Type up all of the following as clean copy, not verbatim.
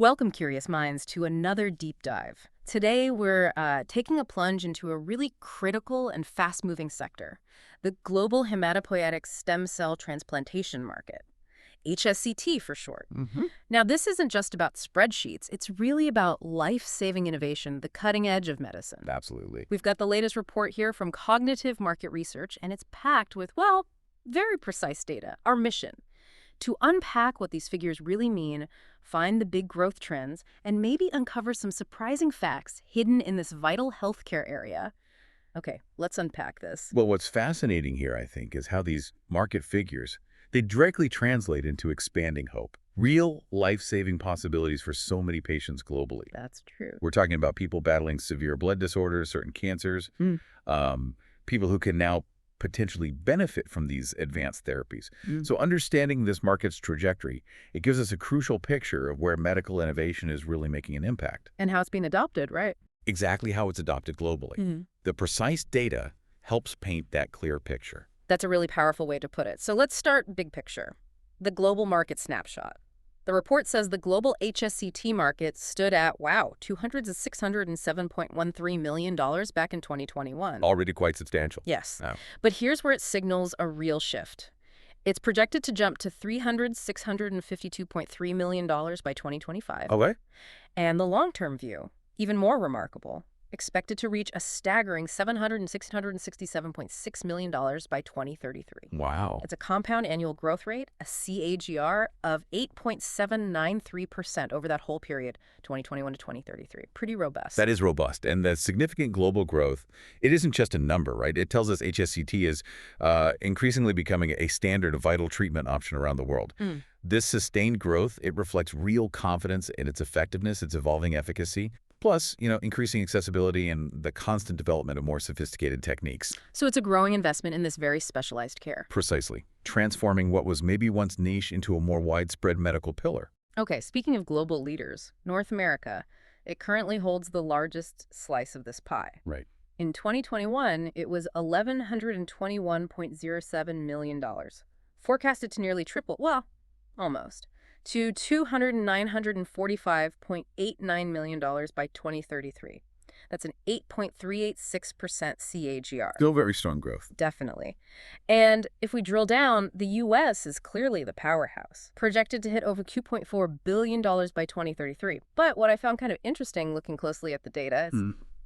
Welcome, curious minds, to another deep dive. Today, we're taking a plunge into a really critical and fast-moving sector, the global hematopoietic stem cell transplantation market, HSCT for short. Hmm. Now, this isn't just about spreadsheets. It's really about life-saving innovation, the cutting edge of medicine. Absolutely. We've got the latest report here from Cognitive Market Research, and it's packed with, well, very precise data, our mission. To unpack what these figures really mean, find the big growth trends, and maybe uncover some surprising facts hidden in this vital healthcare area. Okay, let's unpack this. Well, what's fascinating here, I think, is how these market figures, they directly translate into expanding hope. Real life-saving possibilities for so many patients globally. That's true. We're talking about people battling severe blood disorders, certain cancers, people who can now potentially benefit from these advanced therapies. So understanding this market's trajectory, it gives us a crucial picture of where medical innovation is really making an impact. And how it's being adopted, right? Exactly how it's adopted globally. The precise data helps paint that clear picture. That's a really powerful way to put it. So let's start big picture. The global market snapshot. The report says the global HSCT market stood at, wow, $607.13 million back in 2021. Already quite substantial. Yes. Oh. But here's where it signals a real shift. It's projected to jump to $652.3 million by 2025. Okay. And the long-term view, even more remarkable, expected to reach a staggering $667.6 million by 2033. Wow. It's a compound annual growth rate, a CAGR, of 8.793% over that whole period, 2021 to 2033. Pretty robust. That is robust. And the significant global growth, it isn't just a number, right? It tells us HSCT is increasingly becoming a standard vital treatment option around the world. This sustained growth, it reflects real confidence in its effectiveness, its evolving efficacy, plus, increasing accessibility and the constant development of more sophisticated techniques. So it's a growing investment in this very specialized care. Precisely. Transforming what was maybe once niche into a more widespread medical pillar. Okay, speaking of global leaders, North America, it currently holds the largest slice of this pie. Right. In 2021, it was $1,121.07 million, forecasted to nearly triple, well, almost, to $945.89 million by 2033. That's an 8.386% CAGR. Still very strong growth. Definitely. And if we drill down, the U.S. is clearly the powerhouse, projected to hit over $2.4 billion by 2033. But what I found kind of interesting looking closely at the data is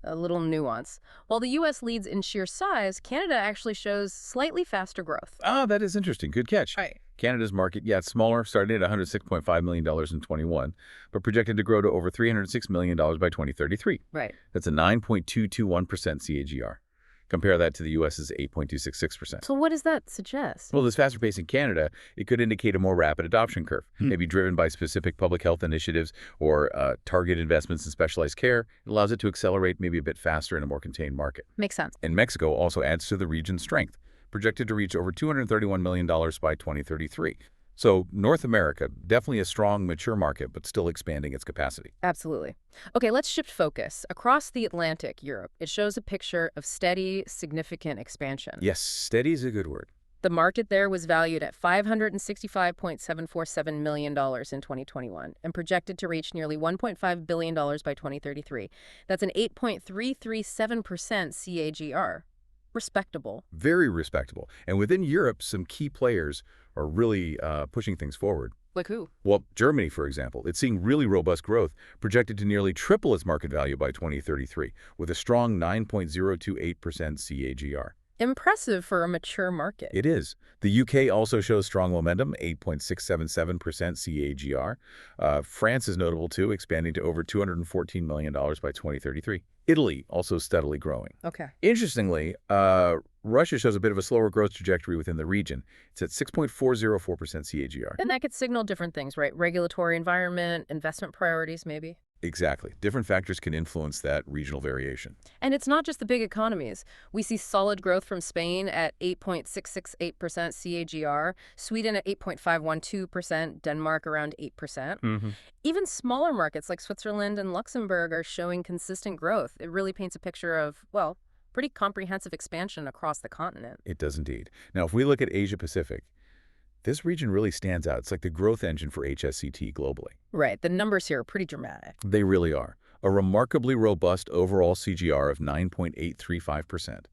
a little nuance. While the U.S. leads in sheer size, Canada actually shows slightly faster growth. Ah, that is interesting. Good catch. Right. Canada's market, yeah, it's smaller, started at $106.5 million in 21, but projected to grow to over $306 million by 2033. Right. That's a 9.221% CAGR. Compare that to the U.S.'s 8.266%. So what does that suggest? Well, this faster pace in Canada, it could indicate a more rapid adoption curve, maybe driven by specific public health initiatives or target investments in specialized care. It allows it to accelerate maybe a bit faster in a more contained market. Makes sense. And Mexico also adds to the region's strength, projected to reach over $231 million by 2033. So North America, definitely a strong, mature market, but still expanding its capacity. Absolutely. Okay, let's shift focus. Across the Atlantic, Europe, it shows a picture of steady, significant expansion. Yes, steady is a good word. The market there was valued at $565.747 million in 2021 and projected to reach nearly $1.5 billion by 2033. That's an 8.337% CAGR. Respectable. Very respectable. And within Europe, some key players are really pushing things forward. Like who? Well, Germany, for example, it's seeing really robust growth, projected to nearly triple its market value by 2033, with a strong 9.028% CAGR. Impressive for a mature market. It is. The UK also shows strong momentum, 8.677% CAGR. France is notable, too, expanding to over $214 million by 2033. Italy also steadily growing. Okay. Interestingly, Russia shows a bit of a slower growth trajectory within the region. It's at 6.404% CAGR. And that could signal different things, right? Regulatory environment, investment priorities, maybe. Exactly. Different factors can influence that regional variation. And it's not just the big economies. We see solid growth from Spain at 8.668% CAGR, Sweden at 8.512%, Denmark around 8%. Even smaller markets like Switzerland and Luxembourg are showing consistent growth. It really paints a picture of, well, pretty comprehensive expansion across the continent. It does indeed. Now, if we look at Asia Pacific, This region really stands out. It's like the growth engine for HSCT globally. Right, the numbers here are pretty dramatic. They really are. A remarkably robust overall CGR of 9.835%.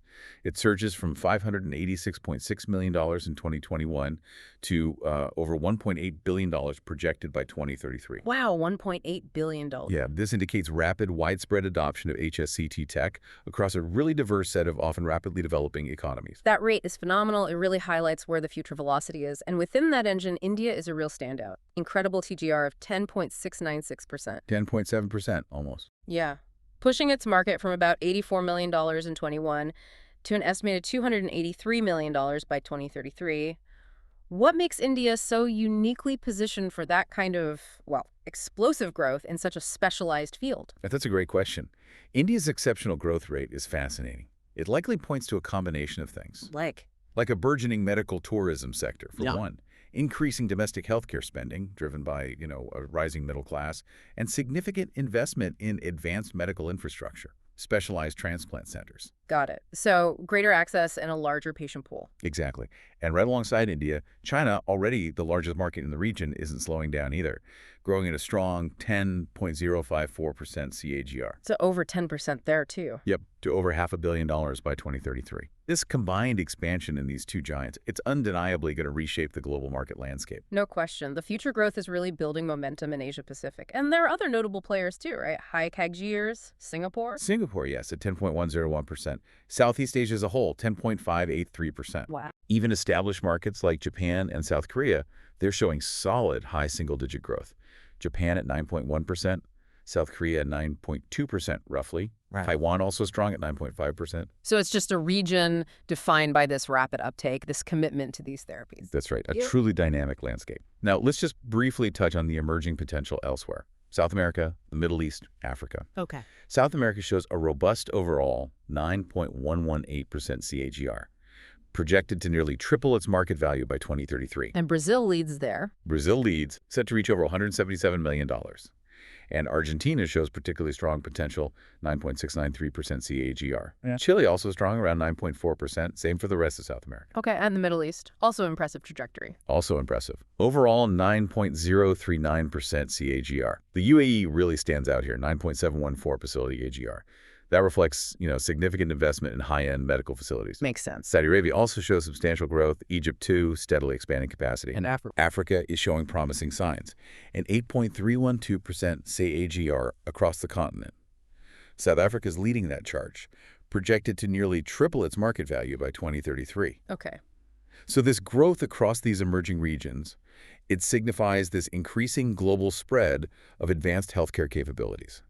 It surges from $586.6 million in 2021 to over $1.8 billion projected by 2033. Wow, $1.8 billion. Yeah, this indicates rapid, widespread adoption of HSCT tech across a really diverse set of often rapidly developing economies. That rate is phenomenal. It really highlights where the future velocity is. And within that engine, India is a real standout. Incredible TGR of 10.696%. 10.7% almost. Yeah. Pushing its market from about $84 million in 21 to an estimated $283 million by 2033. What makes India so uniquely positioned for that kind of, well, explosive growth in such a specialized field? That's a great question. India's exceptional growth rate is fascinating. It likely points to a combination of things. Like a burgeoning medical tourism sector, for one, increasing domestic healthcare spending, driven by, a rising middle class, and significant investment in advanced medical infrastructure, specialized transplant centers. Got it. So greater access and a larger patient pool. Exactly. And right alongside India, China, already the largest market in the region, isn't slowing down either, growing at a strong 10.054% CAGR. So over 10% there, too. Yep, to over $500 million by 2033. This combined expansion in these two giants, it's undeniably going to reshape the global market landscape. No question. The future growth is really building momentum in Asia-Pacific. And there are other notable players, too, right? High CAGRs, Singapore. Singapore, yes, at 10.101%. Southeast Asia as a whole, 10.583%. Wow. Even established markets like Japan and South Korea, they're showing solid high single-digit growth. Japan at 9.1%, South Korea at 9.2% roughly. Right. Taiwan also strong at 9.5%. So it's just a region defined by this rapid uptake, this commitment to these therapies. That's right, a truly dynamic landscape. Now, let's just briefly touch on the emerging potential elsewhere. South America, the Middle East, Africa. Okay. South America shows a robust overall 9.118% CAGR, projected to nearly triple its market value by 2033. And Brazil leads there. Brazil leads, set to reach over $177 million. And Argentina shows particularly strong potential, 9.693% CAGR. Yeah. Chile also strong, around 9.4%. Same for the rest of South America. Okay, and the Middle East. Also impressive trajectory. Also impressive. Overall, 9.039% CAGR. The UAE really stands out here, 9.714 facility CAGR. That reflects, significant investment in high-end medical facilities. Makes sense. Saudi Arabia also shows substantial growth. Egypt, too, steadily expanding capacity. And Africa. Africa is showing promising signs, an 8.312% CAGR across the continent. South Africa is leading that charge, projected to nearly triple its market value by 2033. Okay. So this growth across these emerging regions, it signifies this increasing global spread of advanced healthcare capabilities,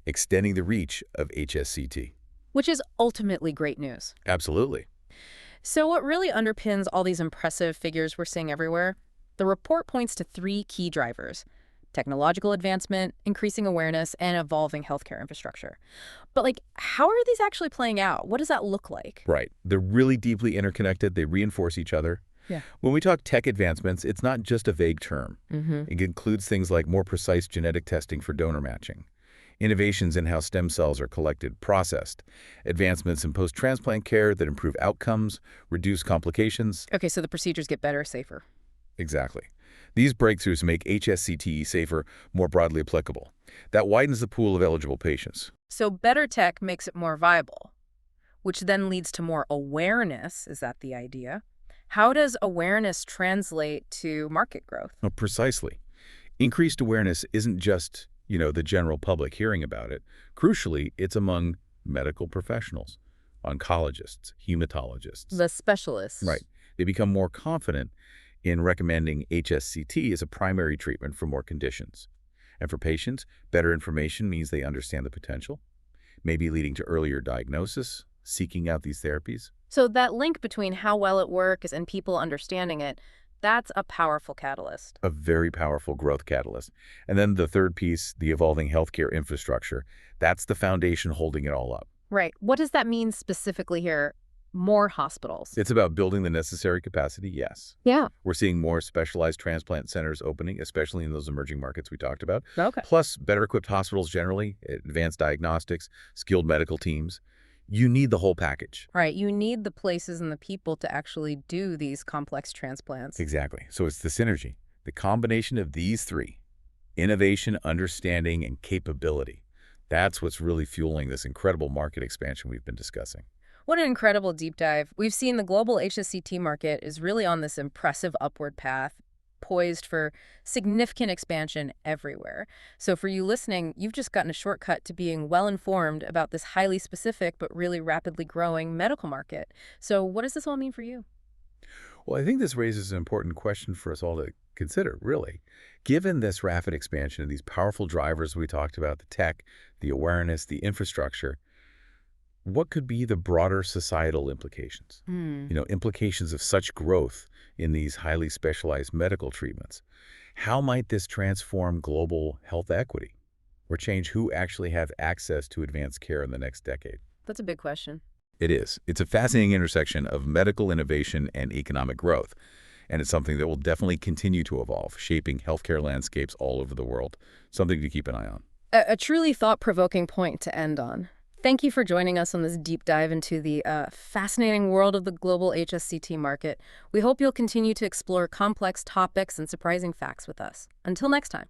extending the reach of HSCT. Which is ultimately great news. Absolutely. So what really underpins all these impressive figures we're seeing everywhere? The report points to three key drivers: technological advancement, increasing awareness, and evolving healthcare infrastructure. But how are these actually playing out? What does that look like? Right. They're really deeply interconnected. They reinforce each other. Yeah. When we talk tech advancements, it's not just a vague term. It includes things like more precise genetic testing for donor matching, innovations in how stem cells are collected, processed, advancements in post-transplant care that improve outcomes, reduce complications. Okay, so the procedures get better, safer. Exactly. These breakthroughs make HSCT safer, more broadly applicable. That widens the pool of eligible patients. So better tech makes it more viable, which then leads to more awareness. Is that the idea? How does awareness translate to market growth? Oh, precisely. Increased awareness isn't just the general public hearing about it. Crucially, it's among medical professionals, oncologists, hematologists. The specialists. Right. They become more confident in recommending HSCT as a primary treatment for more conditions. And for patients, better information means they understand the potential, maybe leading to earlier diagnosis, seeking out these therapies. So that link between how well it works and people understanding it, that's a powerful catalyst. A very powerful growth catalyst. And then the third piece, the evolving healthcare infrastructure, that's the foundation holding it all up. Right. What does that mean specifically here? More hospitals. It's about building the necessary capacity, yes. Yeah. We're seeing more specialized transplant centers opening, especially in those emerging markets we talked about. Okay. Plus, better equipped hospitals generally, advanced diagnostics, skilled medical teams. You need the whole package. Right, you need the places and the people to actually do these complex transplants. Exactly. So it's the synergy, the combination of these three: innovation, understanding, and capability. That's what's really fueling this incredible market expansion we've been discussing. What an incredible deep dive. We've seen the global HSCT market is really on this impressive upward path, poised for significant expansion everywhere. So for you listening, you've just gotten a shortcut to being well-informed about this highly specific but really rapidly growing medical market. So what does this all mean for you? Well, I think this raises an important question for us all to consider, really. Given this rapid expansion of these powerful drivers we talked about, the tech, the awareness, the infrastructure, what could be the broader societal implications? Hmm. Implications of such growth in these highly specialized medical treatments. How might this transform global health equity or change who actually have access to advanced care in the next decade? That's a big question. It is. It's a fascinating intersection of medical innovation and economic growth, and it's something that will definitely continue to evolve, shaping healthcare landscapes all over the world. Something to keep an eye on. A truly thought-provoking point to end on. Thank you for joining us on this deep dive into the fascinating world of the global HSCT market. We hope you'll continue to explore complex topics and surprising facts with us. Until next time.